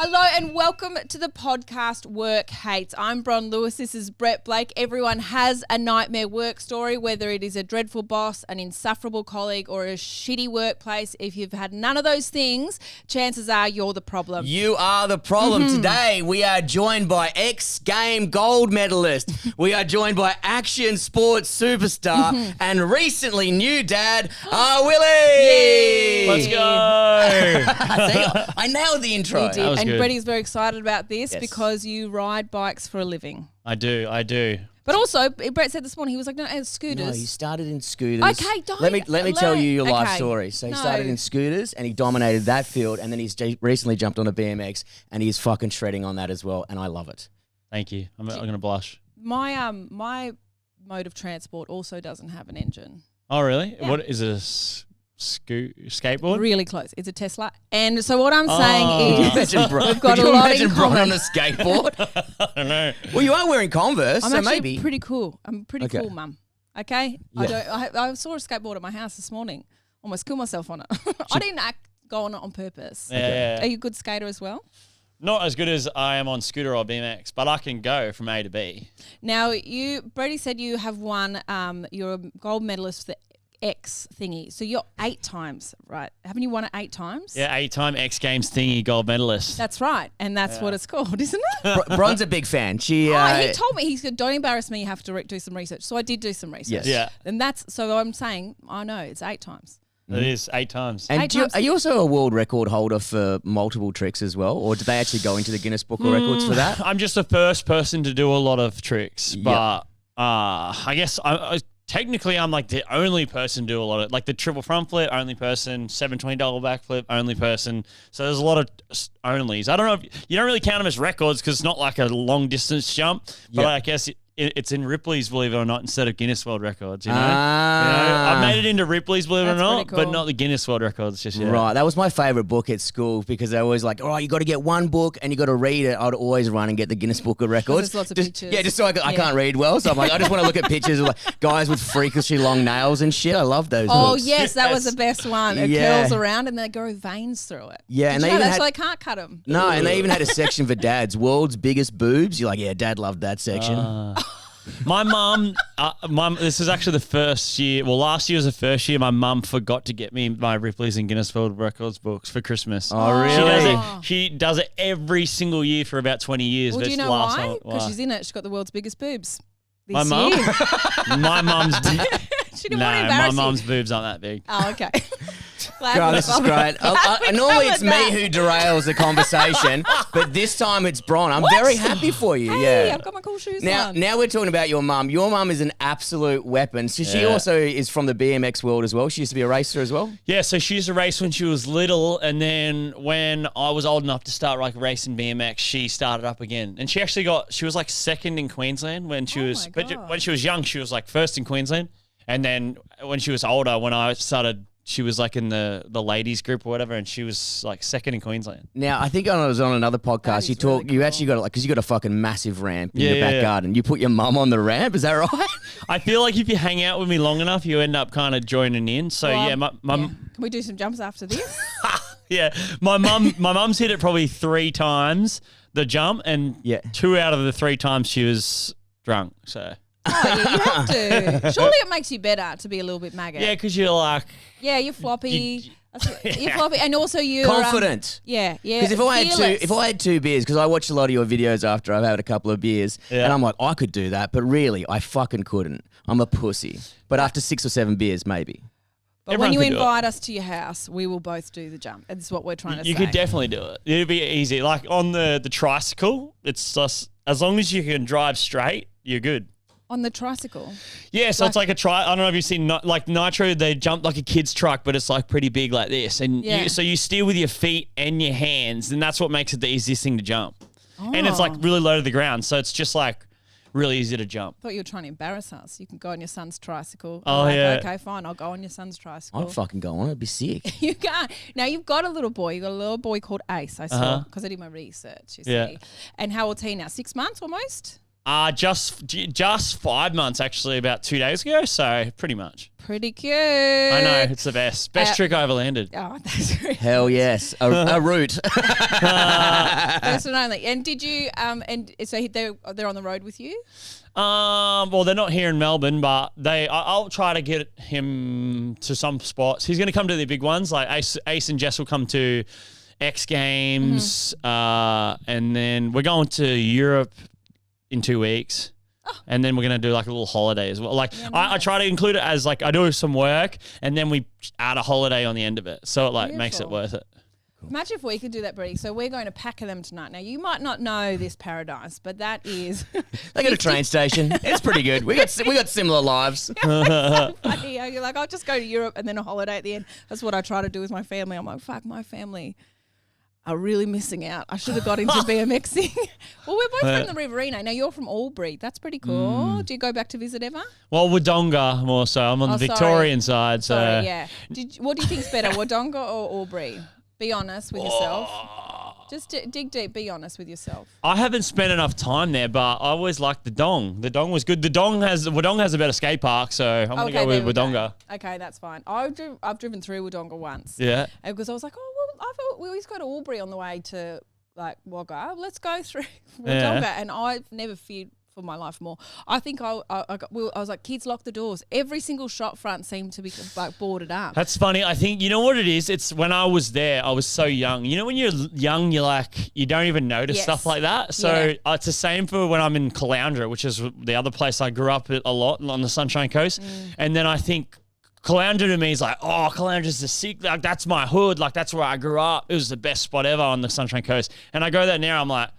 Hello and welcome to the podcast Work Hates. I'm Bron Lewis. This is Brett Blake. Everyone has a nightmare work story, whether it is a dreadful boss, an insufferable colleague, or a shitty workplace. If you've had none of those things, chances are you're the problem. You are the problem. Today, we are joined by ex-Game Gold Medalist. We are joined by action sports superstar and recently new dad, R-Willy. Let's go. See, I nailed the intro. You did. And good. Bretty's very excited about this Yes. because you ride bikes for a living. I do. But also, Brett said this morning, he was like, no, scooters. No, he started in scooters. Okay, don't. Let me tell you your life Okay. story. So he No. started in scooters and he dominated that field, and then he's recently jumped on a BMX and he's fucking shredding on that as well, and I love it. Thank you. I'm going to blush. My mode of transport also doesn't have an engine. Oh, really? Yeah. What is it? Skateboard? Really close. It's a Tesla. And so what I'm Can saying you is imagine Bron? we've got Could a you lot imagine in Bron common. on a skateboard? I don't know. Well, you are wearing Converse, I'm so actually maybe. pretty cool. I'm pretty Okay. cool, mum. Okay? Yeah. I saw a skateboard at my house this morning. Almost killed myself on it. I didn't go on it on purpose. Yeah. Are you a good skater as well? Not as good as I am on scooter or BMX, but I can go from A to B. Now, Bretty said you have won, you're a gold medalist for the X thingy. So you're 8 times, right? Haven't you won it 8 times? Yeah, 8-time X Games thingy gold medalist. That's right. And that's what it's called, isn't it? Bron's a big fan. She, He told me, he said, don't embarrass me, you have to do some research. So I did do some research. Yes. Yeah. And so I'm saying, I know, it's 8 times. It is 8 times. And 8 times. are you also a world record holder for multiple tricks as well, or did they actually go into the Guinness Book of Records for that? I'm just the first person to do a lot of tricks, Yep. but I guess technically I'm like the only person to do a lot of, like the triple front flip, only person, 720 double backflip, only person. So there's a lot of onlys. I don't know if you don't really count them as records because it's not like a long distance jump, but Yep. I guess it's in Ripley's, believe it or not, instead of Guinness World Records. You know, Ah. I made it into Ripley's, believe it or That's not, pretty cool. but not the Guinness World Records just yet. Right, that was my favourite book at school because they were always like, all right, you got to get one book and you got to read it. I'd always run and get the Guinness Book of Records. there's lots of Just- pictures. Yeah, just so I can't read well. So I'm like, I just want to look at pictures of like guys with freakishly long nails and shit. I love those Oh, books. yes, that was the best one. It Yeah. curls around and they grow veins through it. Yeah, and Did they you know even that? had- So they can't cut them. No, and they even had a section for dads, world's biggest boobs. You're like, yeah, dad loved that section. My mum, this is actually the first year. Well, last year was the first year my mum forgot to get me my Ripley's and Guinness World Records books for Christmas. Oh, She does really? it. She does it every single year for about 20 years. Well, but do you it's know last why? one- Because she's in it. She's got the world's biggest boobs. This My mum? year. My mum's. She didn't want to No, embarrass my you. mum's boobs aren't that big. Oh, okay. God, this is great. Normally it's me who derails the conversation, but this time it's Bron. I'm very happy for you. Hey, yeah. I've got my cool shoes Now, on. now we're talking about your mum. Your mum is an absolute weapon. So she Yeah. also is from the BMX world as well. She used to be a racer as well. Yeah, so she used to race when she was little, and then when I was old enough to start like racing BMX, she started up again. And she actually she was like second in Queensland when she was, my but God. when she was young, she was like first in Queensland. And then when she was older, when I started, she was like in the ladies group or whatever, and she was like second in Queensland. Now, I think I was on another podcast. That You is really you cool. actually got like because you got a fucking massive ramp in Yeah, your yeah, back yeah. garden. You put your mum on the ramp. Is that right? I feel like if you hang out with me long enough, you end up kind of joining in. So Well, yeah, my Can we do some jumps after this? yeah, my mum's hit it probably 3 times the jump, and Yeah. 2 out of the 3 times she was drunk. So Oh, yeah, you have to. Surely it makes you better to be a little bit maggot. yeah, because you're like. Yeah, you're floppy. You're floppy, and also you're Confident. Yeah. Because if I had 2 beers, because I watched a lot of your videos after I've had a couple of beers, Yeah. and I'm like, I could do that, but really, I fucking couldn't. I'm a pussy. But after 6 or 7 beers, maybe. But Everyone when you could do it. invite us to your house, we will both do the jump. That's what we're trying to say. You could definitely do it. It'd be easy. Like on the tricycle, it's just as long as you can drive straight, you're good. On the tricycle. Yeah, so it's like a I don't know if you've seen like nitro. They jump like a kid's truck, but it's like pretty big like this, and Yeah. so you steer with your feet and your hands, and that's what makes it the easiest thing to jump. And it's like Oh. really low to the ground, so it's just like really easy to jump. I thought you were trying to embarrass us. You can go on your son's tricycle. Oh, I'm like, yeah. Okay, fine. I'll go on your son's tricycle. I'd fucking go on. It'd be sick. You can't. Now, you've got a little boy. You've got a little boy called Ace. I saw because I did my research, you see. Yeah. And how old's he now? 6 months almost? Just 5 months, actually, about 2 days ago. So pretty much. Pretty cute. I know, it's the best. Best trick I ever landed. Oh, that's great. Hell yes. A route. First and only. And did you, and so they're on the road with you? Well, they're not here in Melbourne, but I'll try to get him to some spots. He's going to come to the big ones. Like Ace and Jess will come to X Games, and then we're going to Europe in 2 weeks. And then we're going to do like a little holiday as well. Like I try to include it as like I do some work and then we add a holiday on the end of it. So it like makes it worth it. Cool. Imagine if we could do that, Bretty. So we're going to Pakenham tonight. Now, you might not know this paradise, but that is... They got a train station. It's pretty good. We got similar lives. So funny. You're like, I'll just go to Europe and then a holiday at the end. That's what I try to do with my family. I'm like, fuck, my family are really missing out. I should have got into BMXing. Well, we're both from the Riverina. Now, you're from Albury. That's pretty cool. Do you go back to visit ever? Well, Wodonga more so. I'm on the Victorian side. So sorry, yeah. What do you think's better, Wodonga or Albury? Be honest with yourself. Just dig deep. Be honest with yourself. I haven't spent enough time there, but I always liked the Dong. The Dong was good. Wodonga has a better skate park, so I'm going to go with Wodonga. Okay, that's fine. I've driven through Wodonga once. Yeah. Because I was like, oh, well, I thought we always go to Albury on the way to like Wagga. Let's go through Wodonga. Yeah. And I've never feared for my life more. I think I was like, kids, lock the doors. Every single shop front seemed to be like boarded up. That's funny. I think, you know what it is? It's when I was there, I was so young. You know, when you're young, you're like, you don't even notice stuff like that. So it's the same for when I'm in Caloundra, which is the other place I grew up a lot on the Sunshine Coast. And then I think Caloundra to me is like, oh, Caloundra's the sick, like that's my hood, like that's where I grew up. It was the best spot ever on the Sunshine Coast. And I go there now, I'm like,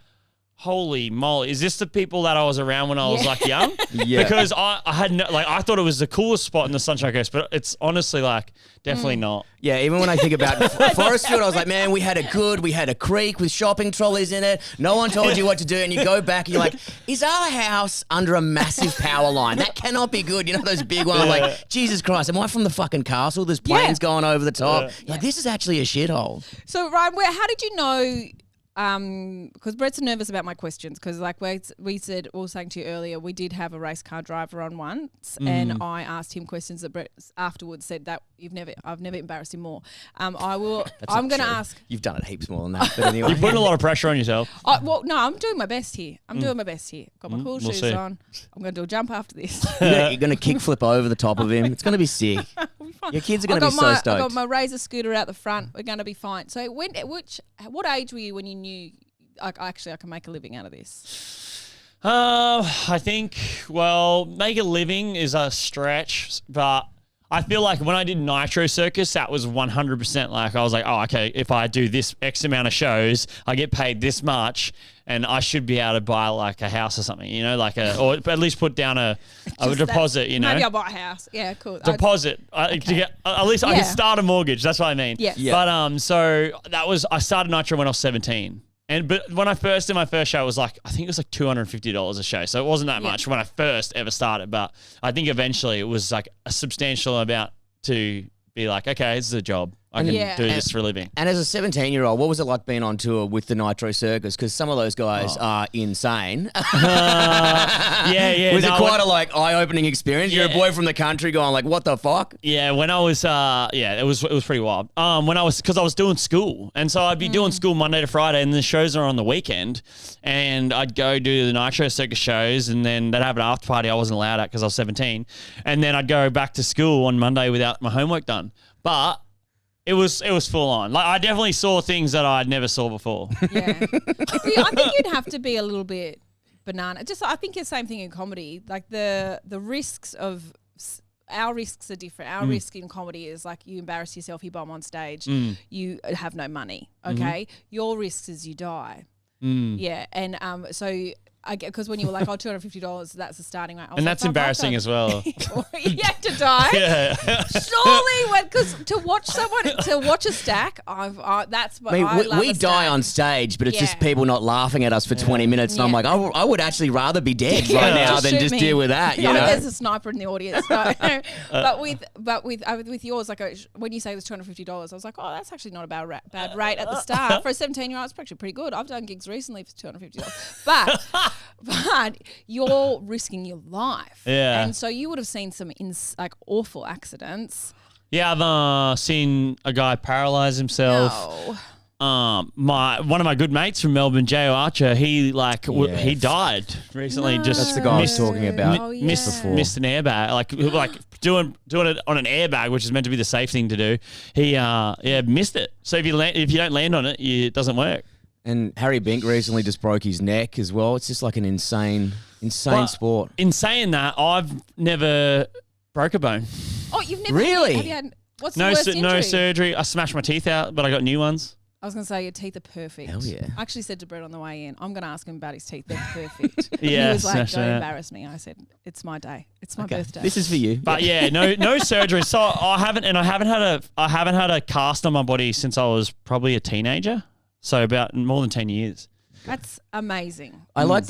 holy moly, is this the people that I was around when I was like young? Yeah. Because I had I thought it was the coolest spot in the Sunshine Coast, but it's honestly like definitely not. Yeah, even when I think about Forestfield, I was like, man, we had a creek with shopping trolleys in it. No one told you what to do. And you go back and you're like, is our house under a massive power line? That cannot be good. You know those big ones? Like, Jesus Christ, am I from the fucking castle? There's planes going over the top. Like, this is actually a shithole. So, Ryan, how did you know... because Brett's nervous about my questions because like we were saying to you earlier, we did have a race car driver on once and I asked him questions that Brett afterwards said that I've never embarrassed him more. I'm going to ask. You've done it heaps more than that, but anyway. You're putting a lot of pressure on yourself. Well, no, I'm doing my best here. Got my cool shoes on. I'm going to do a jump after this. You're going to kickflip over the top of him. It's going to be sick. Your kids are going to be so stoked. I got my Razor scooter out the front. We're going to be fine. So what age were you when you knew I can make a living out of this? I think, make a living is a stretch, but I feel like when I did Nitro Circus, that was 100% like, I was like, oh, okay, if I do this X amount of shows, I get paid this much and I should be able to buy like a house or something, you know, or at least put down a deposit, you know. Maybe I'll buy a house. Yeah, cool. Deposit. To get, at least I can start a mortgage. That's what I mean. Yeah. But so I started Nitro when I was 17. But when I first did my first show, it was like, I think it was like $250 a show. So it wasn't that much when I first ever started. But I think eventually it was like a substantial amount to be like, okay, this is a job. I can do this for a living. And as a 17-year-old, what was it like being on tour with the Nitro Circus? Because some of those guys are insane. Yeah. Was it quite a eye-opening experience? You're a boy from the country going like, what the fuck? Yeah, when I was, it was pretty wild. Because I was doing school. And so I'd be doing school Monday to Friday and the shows are on the weekend. And I'd go do the Nitro Circus shows and then they'd have an after party I wasn't allowed at because I was 17. And then I'd go back to school on Monday without my homework done. But... It was full on. Like I definitely saw things that I'd never saw before. Yeah. See, I think you'd have to be a little bit banana. I think it's the same thing in comedy. Like the risks of our risks are different. Our risk in comedy is like you embarrass yourself, you bomb on stage, you have no money. Okay, your risk is you die. Yeah, and so. Because when you were like, oh, $250, that's the starting rate. And that's embarrassing as well. You have to die. Yeah. Surely, because to watch a stack, that's what I love. We die on stage, but it's just people not laughing at us for 20 minutes. And I'm like, I would actually rather be dead right now than just deal with that. You know? There's a sniper in the audience. No. but with yours, like when you say it was $250, I was like, oh, that's actually not a bad rate at the start. For a 17-year-old, it's actually pretty good. I've done gigs recently for $250. But But you're risking your life. Yeah. And so you would have seen some awful accidents. Yeah, I've seen a guy paralyze himself. No. One of my good mates from Melbourne, J.O. Archer, he died recently. No. That's the guy I was talking about. Oh, yeah. Missed an airbag, like doing it on an airbag, which is meant to be the safe thing to do. He missed it. So if you don't land on it, it doesn't work. And Harry Bink recently just broke his neck as well. It's just like an insane sport. In saying that, I've never broke a bone. Oh, you've never Really? Have you had, what's the No, worst injury? no surgery. I smashed my teeth out, but I got new ones. I was going to say your teeth are perfect. Hell yeah. I actually said to Brett on the way in, I'm going to ask him about his teeth. They're perfect. Yeah, he was like, smash don't that. embarrass me. I said, it's my day. It's my birthday. This is for you. But yeah, no surgery. So I haven't had a cast on my body since I was probably a teenager. So about more than 10 years. That's amazing. I like I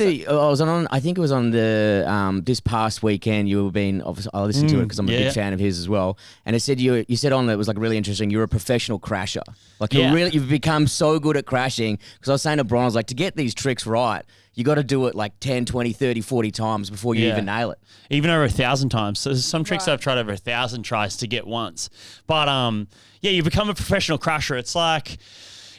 think it was on the this past weekend. Obviously I listened to it because I'm a big fan of his as well. And it said you said on it was like really interesting. You're a professional crasher. Like you've become so good at crashing. Because I was saying to Bron, I was like, to get these tricks right, you got to do it like 10, 20, 30, 40 times before you even nail it. Even over 1,000 times. So there's some tricks I've tried over 1,000 tries to get once. But you become a professional crasher. It's like,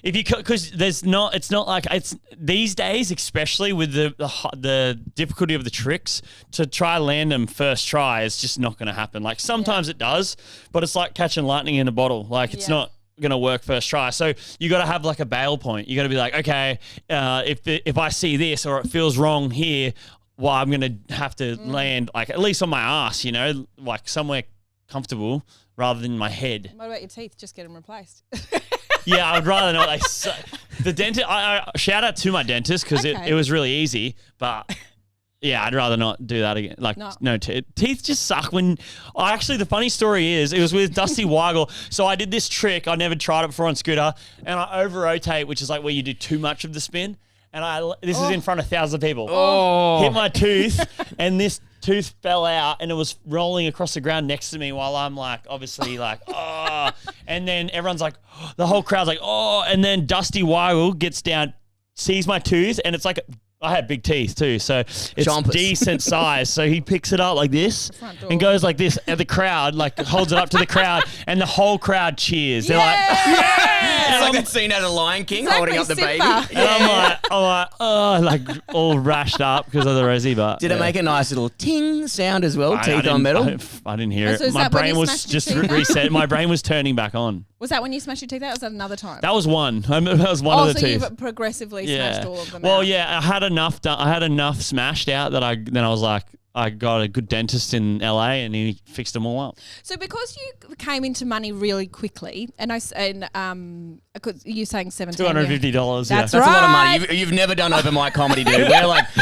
because it's not like it's these days, especially with the difficulty of the tricks, to try land them first try is just not going to happen. Like sometimes it does, but it's like catching lightning in a bottle. Like it's not going to work first try. So you got to have like a bail point. You got to be like, okay, if I see this or it feels wrong here, well, I'm going to have to land like at least on my ass, like somewhere comfortable rather than my head. What about your teeth? Just get them replaced. Yeah, I'd rather not. The dentist. I shout out to my dentist because it was really easy. But yeah, I'd rather not do that again. Like no teeth just suck. The funny story is it was with Dusty Weigel. So I did this trick. I never tried it before on scooter, and I over rotate, which is like where you do too much of the spin. And this is in front of thousands of people. Hit my tooth, and this tooth fell out, and it was rolling across the ground next to me while I'm like, obviously like, oh. And then everyone's like, the whole crowd's like, oh. And then Dusty Weigel gets down, sees my tooth, and it's like, I had big teeth too, so it's Chompers. decent size. So he picks it up like this and goes like this at the crowd, like holds it up to the crowd, and the whole crowd cheers. They're like, yeah! It's like that scene out of Lion King holding up the baby. And I'm like, oh, like all rashed up because of the resi. But Did it make a nice little ting sound as well? Teeth on metal? I didn't hear So it. is My that when brain you was smashed your just teeth out? reset. My brain was turning back on. Was that when you smashed your teeth out, or was that another time? That was one. That was one of the so teeth. you've progressively smashed all of them Well, out. yeah, I had enough smashed out that I was like, I got a good dentist in LA and he fixed them all up. So because you came into money really quickly, and you're saying 17, $250. That's That's a lot of Right. money. You've never done open mic comedy, dude.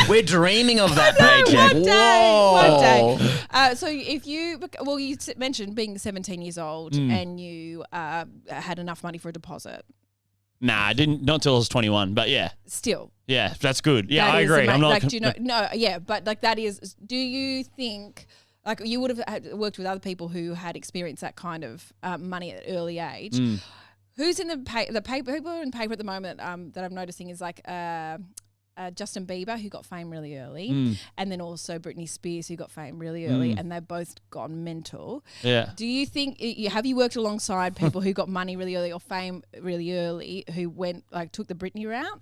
We're dreaming of that paycheck. One day. So if you mentioned being 17 years old and you had enough money for a deposit. Nah, I didn't. Not till I was 21. But yeah, Still. yeah, that's good. Yeah, That I is agree. ama- I'm not. like, do you know? No, yeah, but like that is. Do you think like you would have worked with other people who had experienced that kind of money at an early age? Who's in the paper? People in paper at the moment that I'm noticing is like Justin Bieber, who got fame really early, and then also Britney Spears, who got fame really early, and they've both gone mental. Yeah. Do you think have you worked alongside people who got money really early or fame really early who went took the Britney route?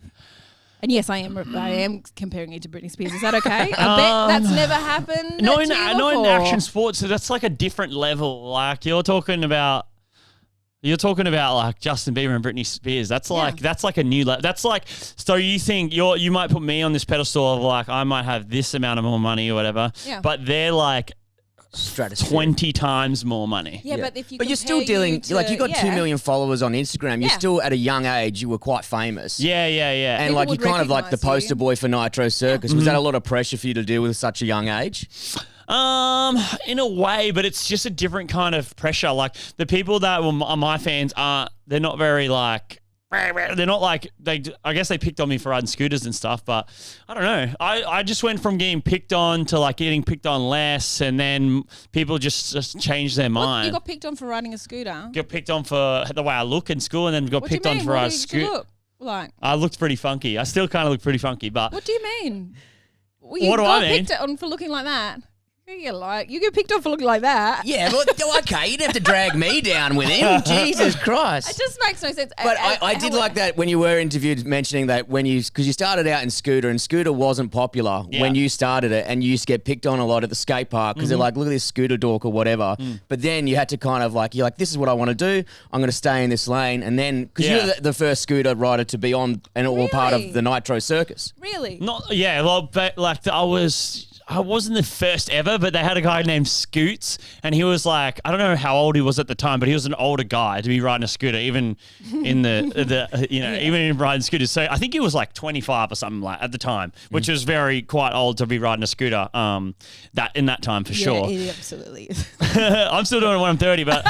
And yes, I am comparing you to Britney Spears. Is that okay? I bet that's never happened. No, to in you no, in before. action sports. So that's like a different level. Like you're talking about like Justin Bieber and Britney Spears. That's like a new level. That's like, so you think you might put me on this pedestal of like I might have this amount of more money or whatever. Yeah. But they're like 20 times more money. Yeah, but if you But you're still compare dealing, to, like you got 2 million followers on Instagram. You're still at a young age, you were quite famous. Yeah. And People like would you're kind of like the recognise you. poster boy for Nitro Circus. Was that a lot of pressure for you to deal with at such a young age? In a way, but it's just a different kind of pressure. Like the people that are my fans they're not very like, they're not like, I guess they picked on me for riding scooters and stuff, but I don't know. I just went from getting picked on to like getting picked on less, and then people just changed their mind. You got picked on for riding a scooter. Got picked on for the way I look in school, and then got What do you picked on mean? for What riding did you scooter. look like? I looked pretty funky. I still kind of look pretty funky, but What do you mean? Well, you What do I got mean? picked on for looking like that. You get picked on for looking like that. Yeah, well, okay, you'd have to drag me down with him. Jesus Christ. It just makes no sense. But I did like that when you were interviewed mentioning that because you started out in scooter and scooter wasn't popular when you started it, and you used to get picked on a lot at the skate park because they're like, look at this scooter dork or whatever. But then you had to kind of like, you're like, this is what I want to do. I'm going to stay in this lane. And then, because you're the first scooter rider to be on and all part of the Nitro circus. Really? But like I wasn't the first ever, but they had a guy named Scoots, and he was like, I don't know how old he was at the time, but he was an older guy to be riding a scooter, even in even in riding scooters. So I think he was like 25 or something like at the time, which was quite old to be riding a scooter. That in that time for sure. Yeah, absolutely. I'm still doing it when I'm 30, but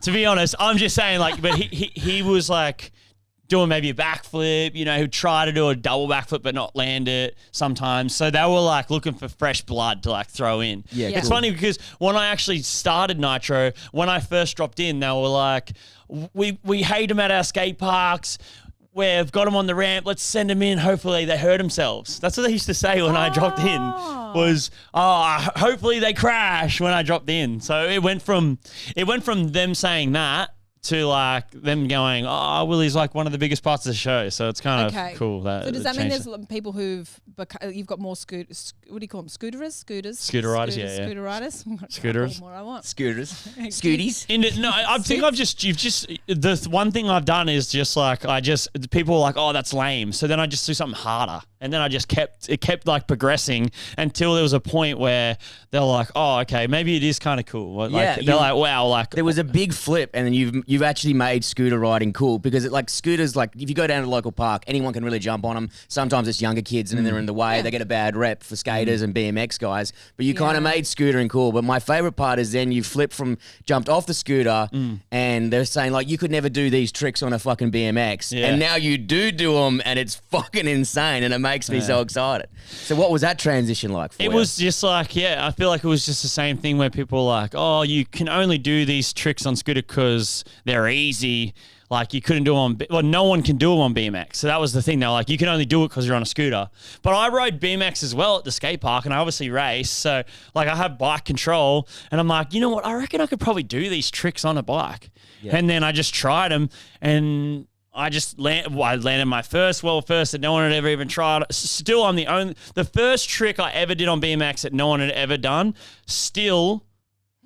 to be honest, I'm just saying but he was like doing maybe a backflip, who'd try to do a double backflip but not land it sometimes. So they were like looking for fresh blood to like throw in. Yeah, It's funny because when I actually started Nitro, when I first dropped in, they were like, we hate them at our skate parks. We've got them on the ramp. Let's send them in. Hopefully they hurt themselves. That's what they used to say when I dropped in was, hopefully they crash when I dropped in. So it went from them saying that to like them going, Willy's like one of the biggest parts of the show. So it's kind of cool. So does that mean there's people you've got more what do you call them? Scooters? Scooter riders, yeah. Scooter riders? Scooters. More I want. Scooters. Scooties. I think the one thing I've done is just like, people were like, oh, that's lame. So then I just do something harder. And then I just kept like progressing until there was a point where they're like, oh, okay, maybe it is kind of cool. Like, they're like, wow, like there was a big flip, and then you've actually made scooter riding cool because scooters, like if you go down to the local park, anyone can really jump on them. Sometimes it's younger kids and then they're in the way. They get a bad rep for skaters and BMX guys. But you kind of made scootering cool. But my favorite part is then you jumped off the scooter and they're saying like you could never do these tricks on a fucking BMX, and now you do them, and it's fucking insane, and it makes me so excited. So what was that transition like for you? It was just like, I feel like it was just the same thing where people were like, oh, you can only do these tricks on scooter because they're easy. Like you couldn't do them no one can do them on BMX. So that was the thing. They're like, you can only do it because you're on a scooter. But I rode BMX as well at the skate park, and I obviously race. So like I have bike control, and I'm like, you know what? I reckon I could probably do these tricks on a bike. Yeah. And then I just tried them, and I landed my first that no one had ever even tried. Still, I'm the first trick I ever did on BMX that no one had ever done. Still,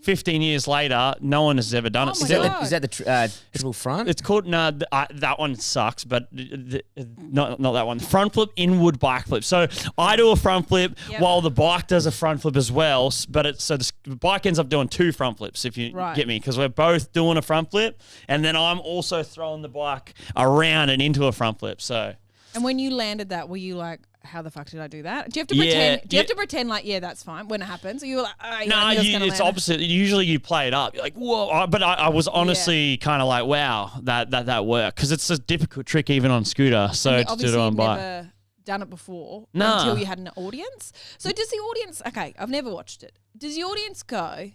15 years later, no one has ever done it. Is that the triple front? It's called, that one sucks, but not that one. Front flip, inward bike flip. So I do a front flip while the bike does a front flip as well. But the bike ends up doing two front flips, if you get me, because we're both doing a front flip, and then I'm also throwing the bike around and into a front flip. So. And when you landed that, were you like, how the fuck did I do that? Do you have to pretend? Do you have to pretend like, that's fine when it happens? Or you were like, it's opposite. Usually you play it up. You're like, whoa. But I was honestly kind of like, wow, that worked, because it's a difficult trick even on scooter. So to do it on bike. Never done it before until you had an audience. So does the audience? Okay, I've never watched it. Does the audience go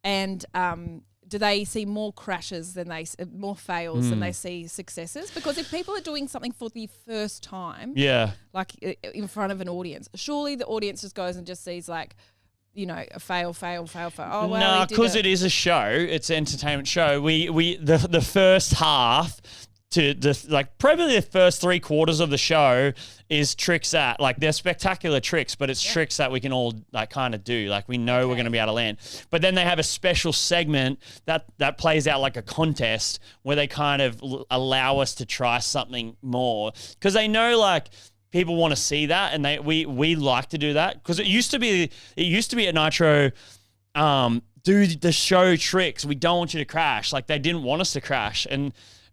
and do they see more crashes than more fails than they see successes? Because if people are doing something for the first time, like in front of an audience, surely the audience just goes and just sees like, a fail. Oh, wow. No, because it is a show. It's an entertainment show. The first half to probably the first 3/4 of the show is tricks that they're spectacular tricks, but it's tricks that we can all kind of do. Like we know we're going to be able to land. But then they have a special segment that plays out like a contest where they kind of allow us to try something more, because they know people want to see that, and we like to do that, because it used to be at Nitro. Do the show tricks. We don't want you to crash. They didn't want us to crash.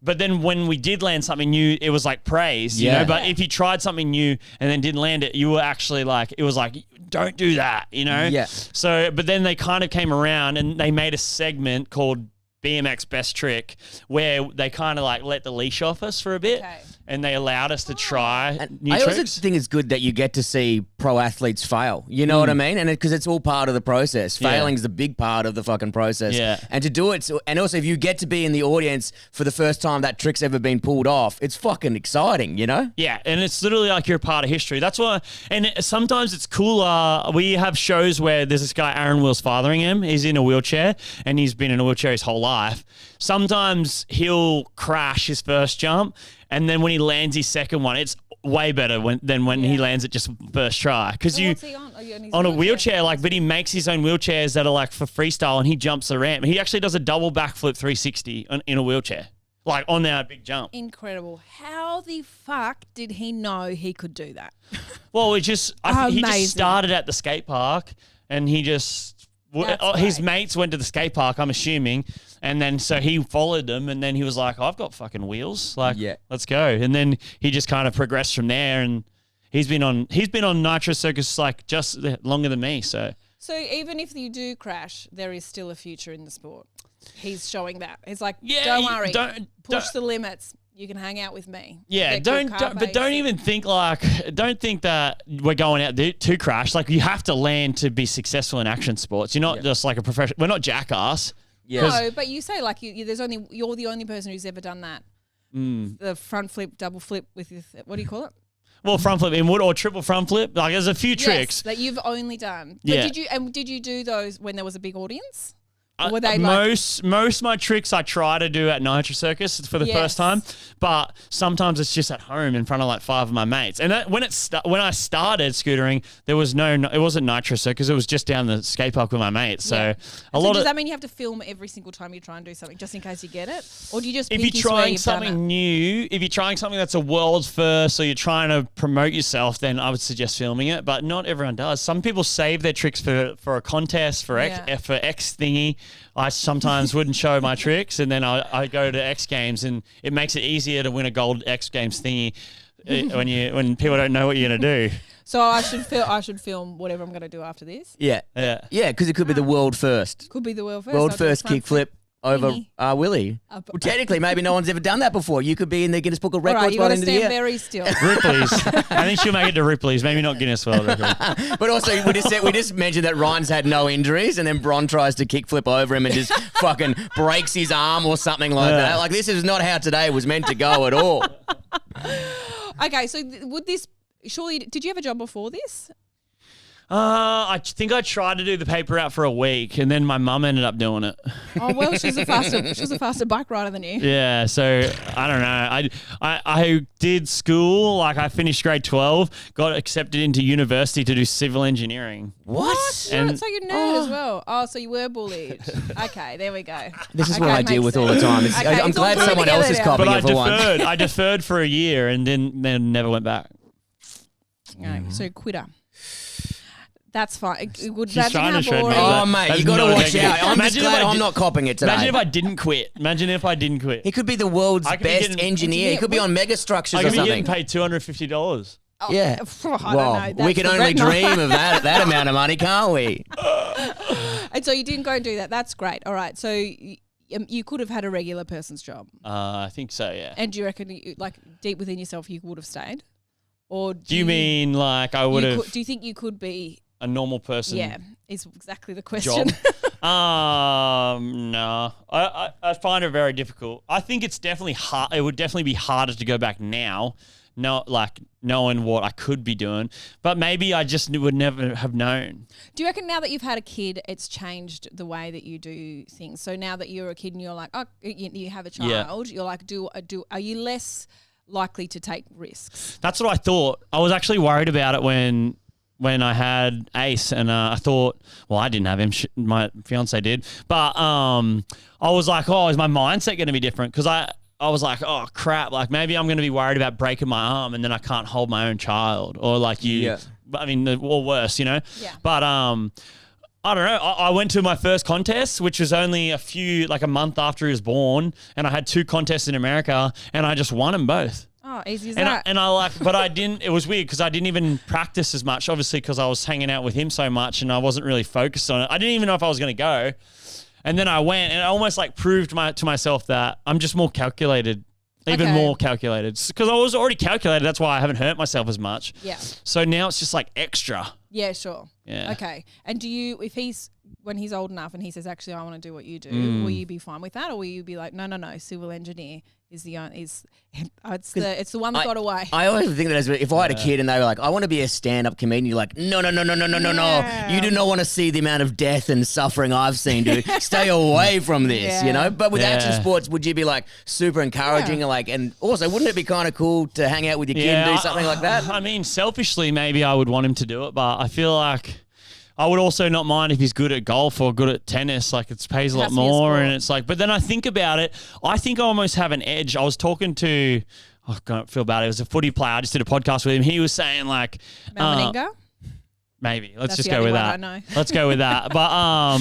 But then when we did land something new, it was like praise, you know. But if you tried something new and then didn't land it, you were actually it was like, don't do that, you know. Yeah. So, but then they kind of came around and they made a segment called BMX Best Trick, where they kind of let the leash off us for a bit. Okay. and they allowed us to try new I also tricks. think it's good that you get to see pro athletes fail. You know what I mean? And because it's all part of the process. Failing's the big part of the fucking process. Yeah. And to do it, and also if you get to be in the audience for the first time that trick's ever been pulled off, it's fucking exciting, you know? Yeah, and it's literally like you're a part of history. That's why, and sometimes it's cooler. We have shows where there's this guy, Aaron Will's fathering him. He's in a wheelchair, and he's been in a wheelchair his whole life. Sometimes he'll crash his first jump, and then when he lands his second one, it's way better than when he lands it just first try. Because So what's he on? Oh, you're on a wheelchair, like, but he makes his own wheelchairs that are like for freestyle, and he jumps the ramp. He actually does a double backflip 360 in a wheelchair, like on that big jump. Incredible. How the fuck did he know he could do that? Well, he just started at the skate park, and he just his mates went to the skate park, I'm assuming, and then so he followed them, and then he was like, I've got fucking wheels, like, let's go. And then he just kind of progressed from there, and he's been on Nitro Circus like just longer than me. So even if you do crash, there is still a future in the sport. He's showing that. He's like, Yeah, don't you worry, don't- push the limits. You can hang out with me. yeah, Get good don't even think don't think that we're going out there to crash. Like, you have to land to be successful in action sports. You're not just like a professional. We're not Jackass. Yeah. No, but you say like you're the only person who's ever done that. The front flip, double flip with your, what do you call it? Well, front flip in wood or triple front flip. Like, there's a few tricks. Yes, that you've only done. But Yeah. did you do those when there was a big audience? Or Uh, were they most of my tricks I try to do at Nitro Circus for the first time, but sometimes it's just at home in front of like 5 of my mates. And when I started scootering, there was it wasn't Nitro Circus, it was just down the skate park with my mates. So does that mean you have to film every single time you try and do something just in case you get it? Or do you just if pinky you're swear trying you've done something it? new, if you're trying something that's a world first, or you're trying to promote yourself, then I would suggest filming it. But not everyone does. Some people save their tricks for a contest, for X thingy. I sometimes wouldn't show my tricks, and then I go to X Games, and it makes it easier to win a gold X Games thingy when people don't know what you're gonna do. So I should film whatever I'm going to do after this. Yeah. Yeah. Yeah, because it could be the world first. Could be the world first. World I'll do a first front kickflip over thingy. R-Willy. Well, technically, maybe no one's ever done that before. You could be in the Guinness Book of All Records right, you by got the to end of the stand year. very still. Ripley's. I think she'll make it to Ripley's. Maybe not Guinness World Record. But also, we just mentioned that Ryan's had no injuries, and then Bron tries to kickflip over him and just fucking breaks his arm or something like that. Like, this is not how today was meant to go at all. Okay, so did you have a job before this? I think I tried to do the paper route for a week, and then my mum ended up doing it. Oh well, she's a faster bike rider than you. Yeah, so I don't know. I did school, like I finished grade 12, got accepted into university to do civil engineering. What? And- So you're nerd as well. Oh, so you were bullied. Okay, there we go. This is what I deal with all the time. Okay, I'm it's all glad coming someone else is together now. copying But it for once. I deferred for a year, and then never went back. Okay, so quitter. That's fine. She's Imagine trying how to show me boring. that. Oh, mate, That's you got to not watch a out. I'm just Imagine if glad I I'm did- not copping it today. Imagine if I didn't quit. He could be the world's I could be best getting- engineer. He could be on mega structures I or could be something. getting paid $250. Yeah. I don't Well, know. we That's can the only retinol. dream of that amount of money, can't we? And so you didn't go and do that. That's great. All right. So you could have had a regular person's job. I think so, yeah. And do you reckon, like deep within yourself, you would have stayed? Or Do you mean like I would have Do you think you could be? a normal person Yeah, is exactly the question. job? No. I find it very difficult. I think it's definitely hard. It would definitely be harder to go back now. Not like knowing what I could be doing, but maybe I just would never have known. Do you reckon now that you've had a kid, it's changed the way that you do things? So now that you're a kid and you're like, oh, you have a child, you're like, are you less likely to take risks? That's what I thought. I was actually worried about it when I had Ace, and I thought, well, I didn't have him. My fiance did, but I was like, oh, is my mindset going to be different? Because I was like, oh crap, like maybe I'm going to be worried about breaking my arm, and then I can't hold my own child, or like I mean, or worse, you know. Yeah. But I don't know. I went to my first contest, which was only a month after he was born, and I had 2 contests in America, and I just won them both. Oh, easy as And that. but I didn't. It was weird because I didn't even practice as much, obviously, because I was hanging out with him so much, and I wasn't really focused on it. I didn't even know if I was going to go. And then I went, and it almost like proved to myself that I'm just more calculated Even Okay. more calculated. Because I was already calculated. That's why I haven't hurt myself as much. Yeah. So now it's just like extra. Yeah, sure. Yeah. Okay. And when he's old enough and he says, actually, I want to do what you do, will you be fine with that? Or will you be like, no, civil engineer is it's the one that got away. I always think that if I had a kid and they were like, I want to be a stand-up comedian, you're like, no. You do not want to see the amount of death and suffering I've seen, dude. Stay away from this, you know? But with action sports, would you be like super encouraging and also wouldn't it be kind of cool to hang out with your kid and do something like that? I mean, selfishly, maybe I would want him to do it, but I feel like I would also not mind if he's good at golf or good at tennis. Like, it pays a lot more. And it's like, but then I think about it. I think I almost have an edge. I was talking to, I don't feel bad. It was a footy player. I just did a podcast with him. He was saying like, Meninga? Maybe. Let's That's just the go only with one that. I know. Let's go with that. But I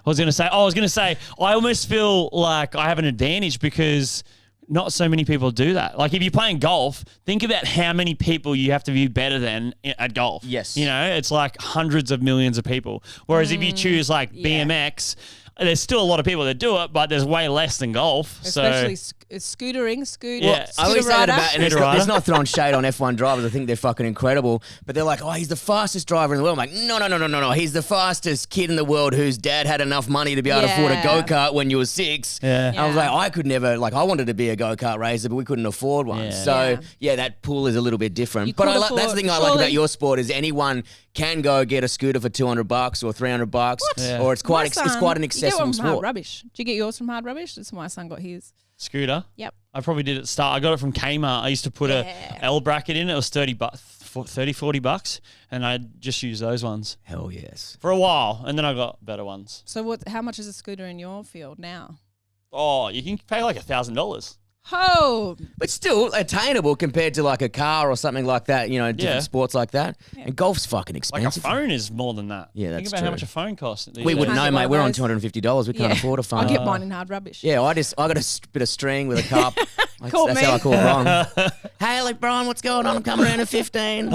was going to say, I almost feel like I have an advantage because not so many people do that. Like, if you're playing golf, think about how many people you have to be better than at golf. Yes. You know, it's like hundreds of millions of people. Whereas if you choose like BMX, there's still a lot of people that do it, but there's way less than golf. Especially scootering. Yeah. I always say that about, and it's not throwing shade on F1 drivers. I think they're fucking incredible. But they're like, oh, he's the fastest driver in the world. I'm like, no. He's the fastest kid in the world whose dad had enough money to be able to afford a go-kart when you were 6. Yeah. I was like, I could never, I wanted to be a go-kart racer, but we couldn't afford one. Yeah. So, that pool is a little bit different. But that's the thing I like surely- about your sport is anyone can go get a scooter for $200 or $300, or it's quite an accessible you get one from sport. Hard Rubbish. Did you get yours from Hard Rubbish? That's my son got his. Scooter? Yep. I probably did at start. I got it from Kmart. I used to put a L bracket in. It was $40, and I just used those ones Hell yes. for a while, and then I got better ones. So how much is a scooter in your field now? Oh, you can pay like $1,000. Oh, But still attainable compared to like a car or something like that, different sports like that. And golf's fucking Like expensive. a phone is more than that. Yeah, Think that's about true. how much a phone costs. these We days. wouldn't know, Can't mate. get We're one on of those. $250. We can't afford a phone. I'll get mine in Hard Rubbish. Yeah, I got a bit of string with a cup. Call That's me. how I call Bron. Hey, Bron, what's going on? I'm coming around at 15.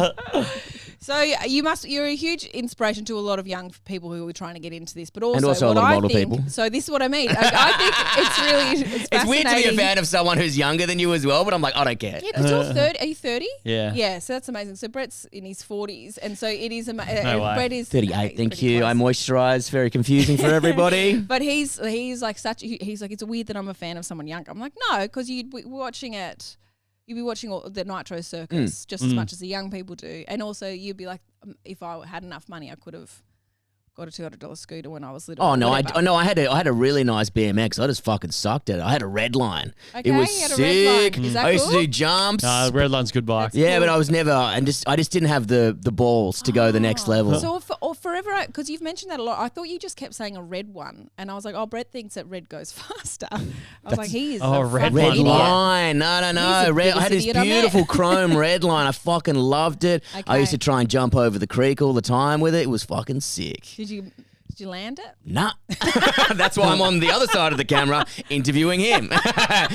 So you're a huge inspiration to a lot of young people who are trying to get into this, but also, And also a what lot of I model think, people. So this is what I mean. I think it's It's weird to be a fascinating. fan of someone who's younger than you as well, but I'm like, I don't care. Yeah, because you're 30. Are you 30? Yeah. Yeah, so that's amazing. So Brett's in his 40s, and so it is amazing. No way. Brett is 38, thank pretty you. close. I moisturize. Very confusing for everybody. But he's like he's like, it's weird that I'm a fan of someone younger. I'm like, no, because you'd be watching all the nitro circus just as much as the young people do, and also you'd be like, if I had enough money, I could have got a $200 scooter when I was little. Oh no, Whatever. I had a really nice BMX. I just fucking sucked at it. I had a red line. Okay, It was you had a red line. sick. Is that I used to cool? do jumps. No, Redline's good bike. Yeah, cool. but I was never, I just didn't have the balls to go the next level. So forever, because you've mentioned that a lot, I thought you just kept saying a red one, and I was like, oh, Brett thinks that red goes faster. I was like, he is Oh, a red fucking Red idiot. line, no. He's the I had biggest this idiot I met. beautiful chrome red line. I fucking loved it. I Okay. used to try and jump over the creek all the time with it. It was fucking sick. Did you land it? Nah. That's why I'm on the other side of the camera interviewing him.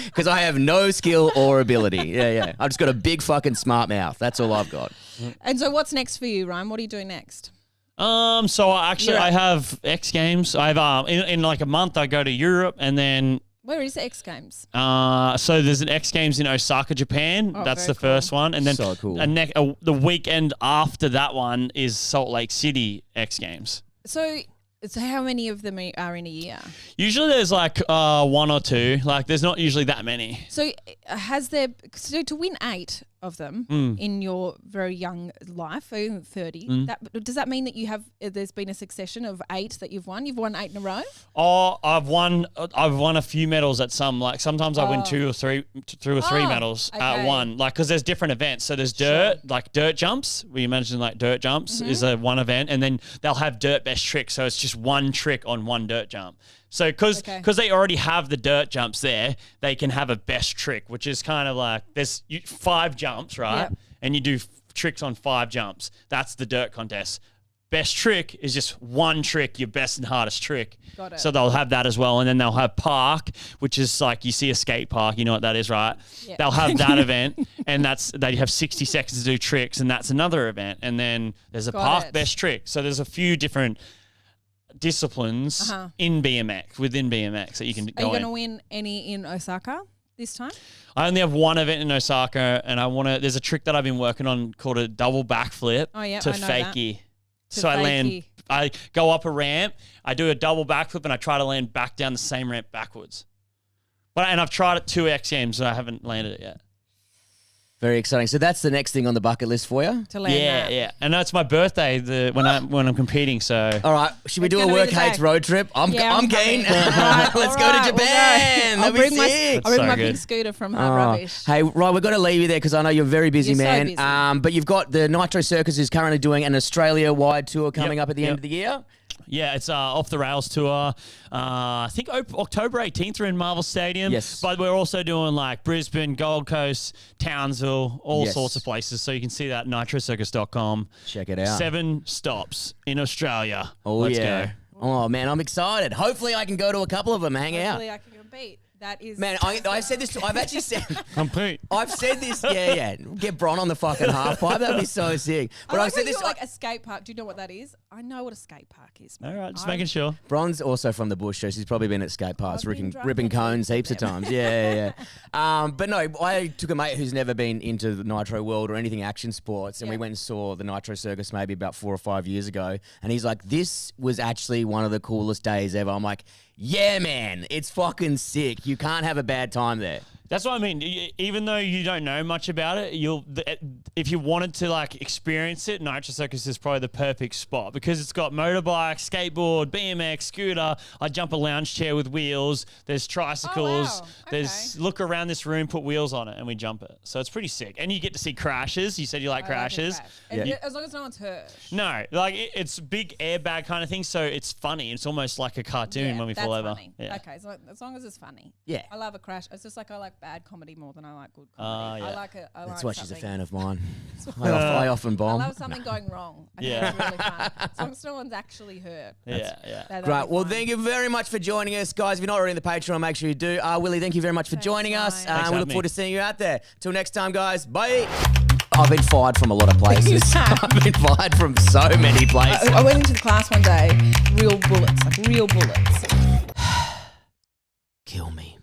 Because I have no skill or ability. Yeah. I've just got a big fucking smart mouth. That's all I've got. And so what's next for you, Ryan? What are you doing next? So I have X Games. I have in like a month I go to Europe, and then Where is the X Games? so there's an X Games in Osaka, Japan. Oh, That's very the first one, and then So cool. the weekend after that one is Salt Lake City X Games. So how many of them are in a year? Usually there's like one or two. Like there's not usually that many. So to win 8 of them in your very young life, 30, does that mean that there's been a succession of 8 that you've won? You've won 8 in a row? Oh, I've won a few medals at some. Like sometimes I win two or three medals at okay. one. Like because there's different events. So there's dirt jumps. We imagine like dirt jumps is a one event, and then they'll have dirt best trick. So it's just one trick on one dirt jump. So because they already have the dirt jumps there, they can have a best trick, which is kind of like there's 5 jumps, right? Yep. And you do tricks on 5 jumps. That's the dirt contest. Best trick is just one trick, your best and hardest trick. Got it. So they'll have that as well. And then they'll have park, which is like you see a skate park. You know what that is, right? Yeah. They'll have that event, and they have 60 seconds to do tricks, and that's another event. And then there's a park best trick. So there's a few different disciplines within BMX that you can go in. Are you going to win any in Osaka? this time? I only have one event in Osaka, and there's a trick that I've been working on called a double backflip Oh, yeah, to I know that. fakie. To So fakie. I go up a ramp, I do a double backflip, and I try to land back down the same ramp backwards. And I've tried it 2 X Games, and I haven't landed it yet. Very exciting. So that's the next thing on the bucket list for you? To land that. Yeah. And that's my birthday when I'm competing. So All right. Should we It's do a gonna be work the hates day. road trip? I'm Yeah, keen. coming. Alright, Let's go to alright, we'll Japan. I'll That'd be bring my, sick. I'll bring so my good. big scooter from Hard Rubbish. Hey, right, we've got to leave you there because I know you're very busy, You're so man. busy. But you've got the Nitro Circus is currently doing an Australia-wide tour coming up at the end of the year. yeah, it's Off the Rails tour. I think October 18th we're in Marvel Stadium. Yes. But we're also doing like Brisbane, Gold Coast, Townsville, all Yes. sorts of places. So you can see that at nitrocircus.com. Check it out. 7 stops in Australia. Oh, Let's yeah. go. Oh, man, I'm excited. Hopefully I can go to a couple of them, hang out. Hopefully I can compete. That is... Man, I've said this, I've actually said... Compete. I've said this, yeah. Get Bron on the fucking half pipe. That'd be so sick. But I I've said this. like a skate park. Do you know what that is? I know what a skate park is. All Man. right, just making sure. Bron's also from the bush, so she's probably been at skate parks, I've been drunk ripping on cones both heaps of them. times. Yeah. But no, I took a mate who's never been into the Nitro world or anything action sports, and we Yeah. went and saw the Nitro Circus maybe about 4 or 5 years ago, and he's like, "This was actually one of the coolest days ever." I'm like, "Yeah, man, it's fucking sick. You can't have a bad time there." That's what I mean. Even though you don't know much about it, if you wanted to like experience it, Nitro Circus is probably the perfect spot because it's got motorbike, skateboard, BMX, scooter. I jump a lounge chair with wheels. There's tricycles. wow. There's look around this room, put wheels on it, and we jump it. So it's pretty sick. And you get to see crashes. You said you like I like a crashes. crash. And as long as no one's hurt. No, like it's big airbag kind of thing. So it's funny. It's almost like a cartoon when we fall over. Funny. Yeah. Okay, so as long as it's funny. Yeah. I love a crash. It's just like I like bad comedy more than I like good comedy. Yeah. I like it. That's why she's a fan of mine. why- I often I bomb. love something going wrong. I think Yeah. it's really fun. As long as no one's actually hurt. Yeah. that'll Great. be Well, fine. thank you very much for joining us, guys. If you're not already in the Patreon, make sure you do. Willie, thank you very much for joining us. Ryan. Thanks We for look having forward me. to seeing you out there. Till next time, guys. Bye. I've been fired from a lot of places. I've been fired from so many places. I went into the class one day, real bullets, like real bullets. Kill me.